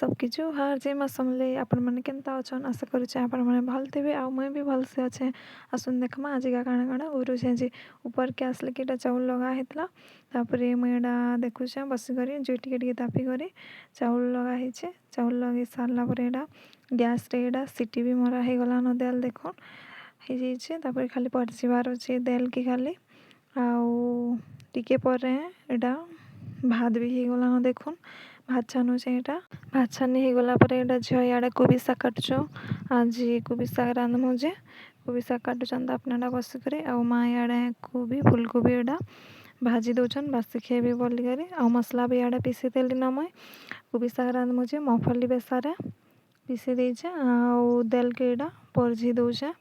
सबकिछु हर जे मौसमले आपण मैंने केन्ता अछन आशा करुचे आपण मैंने भल थे आ मुई भी भल से अच्छे आसुन देखमा आजिका काଣା काଣା उरुचे जे ऊपर के आसले कि चाउल लगा हेतला तापरे मुई एडा देखुचे बसिकरी जे टिके टिके तापी करी चाउल लगा हेचे चाउल लगे सारला परे एडा गैस रे एडा सीटी भी मरा हे गला न देल देखो हे जेचे तापरे खाली परजिबार अछि देल की खाली आउ टिके परे एडा भात भी हे गला न देखो भात छानुचे एटा भात छानी हे गला परे एटा झियो याडे कोबी शाग काटुचो आज कोबी शाग रांधमु जे कोबी शाग काटुचन त अपनाडा बसिकरी आउ माँ याडे कोबी फूलकोबी एडा भाजी दौचन बासी खेबे बोली करी आउ मसला भी याडे पीसी देली न मुई कोबी शाग रांधमु जे मूंगफली बेसारे पीसी देइछे आउ देल के एडा परझी दौछे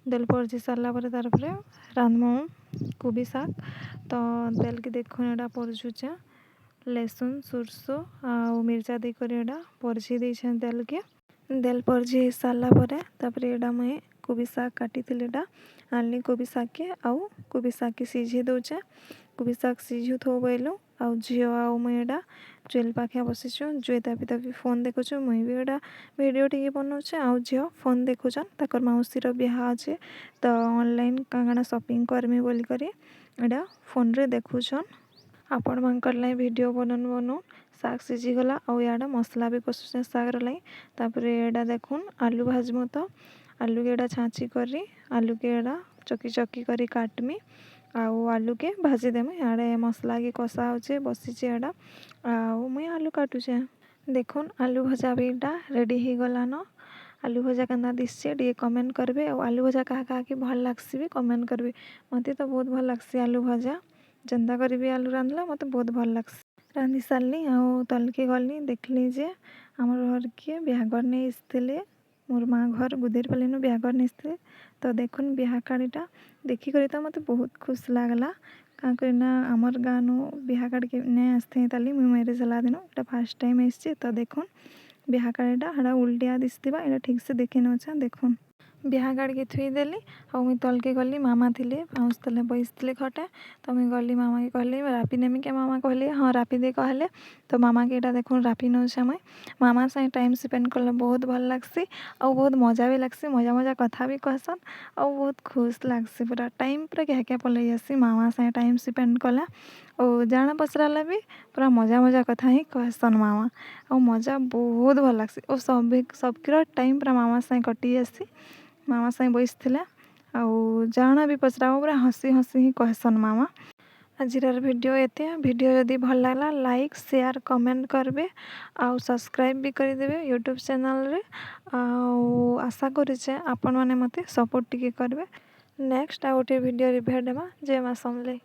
देल परझी सारला परे तार परे रांधमु कोबी शाग तो देल के देखुन एडा परझुचे लहसुन सुरसो आउ मिर्चा देकर एडा परझी देइछे देल के देल परझी हे सारला परे तापरे एडा मुई कोबी शाग काटी थिले एडा आनली कोबी शाग के आउ कोबी शाग के सिझे दौचे कोबी शाग सिझु थो बोइलु आउ झियो आउ मुई एडा चुल पाखे बसिछु जुए तापी तापी फोन देखुछु मुई भी एडा वीडियो टिके बनौछे आउ झियो फोन देखुछन ताकर मौसीर बिहा अछि तो ऑनलाइन कांगणा शॉपिंग करमी बोली करी एडा फोन रे देखुछन आपण मानकर लाई वीडियो बनू शाग सिझी गला आउ याडा मसला भी कषुचे शाग लाई तापरे एडा देखुन आलू भाजमु तो आलू के एडा छाँची करी आलू के एडा चकी चकी करी काटमी आउ आलू के भाजी देमी याडे मसला के कषा होचे बसीचे एडा आउ मुई आलू काटुचे देखुन आलू भजा भी एडा रेडी हे गला न आलू भजा केन्ता दिसछे टिके कमेंट करबे आउ आलू भजा काहा के भल लागसी भी कमेंट करबे मते तो बहुत भल लागसी आलू भजा जेन्ता करी भी आलू रांधला मते बहुत भल लागसी रांधि सारली आउ तलके गली देखली जे हमर घर के बिहाघर ने आसथिले मोर माँ घर गुदेरपाली नु बिहाघर ने आसथिले तो देखुन बिहा काड़ीटा देखी करी तो मते बहुत खुश लागला का करिना हमर गानु बिहा काड़ी के ने आसथे ताली मुई मैरिज हला दिनो एटा फर्स्ट टाइम आइछे तो देखुन बिहा काड़ीटा हड़ा उल्टिया दिसथिबा एटा ठीक से देखि नछा देखुन बिहा गाड़ी के थुई देली आउ मुई तलके गली मामा थिले पाउस तले बैसथिले खटे तो मुई गली मामा के कहली रापी नेमी के मामा कहले हाँ रापी दे कहले तो मामा के एटा देखुन रापी नौछे मुई मामा संगे टाइम स्पेंड करले बहुत भल लागसी आउ बहुत मजा भी लागसी मजा मजा कथा भी कहसन आउ बहुत खुश लागसी पूरा टाइम पूरा क्या क्या पलई जासी मामा संगे टाइम स्पेंड कले और जाना पचराले भी पूरा मजा मजा कथा ही कहसन मामा और मजा बहुत भल लागसी और सबके टाइम पूरा मामा संगे कटि जासी मामा संगे बैसथिले आउ जाना भी पचराबो पूरा हसी हसी ही कहसन मामा आजिरार वीडियो एते वीडियो जदि भल लागला लाइक शेयर कमेंट करबे आउ सब्सक्राइब भी करदेबे यूट्यूब चैनल रे आउ आशा करूचे आपण माने मते सपोर्ट टिके करबे नेक्स्ट आ गोटे वीडियो रे भेट हेबा जय माँ समलेई।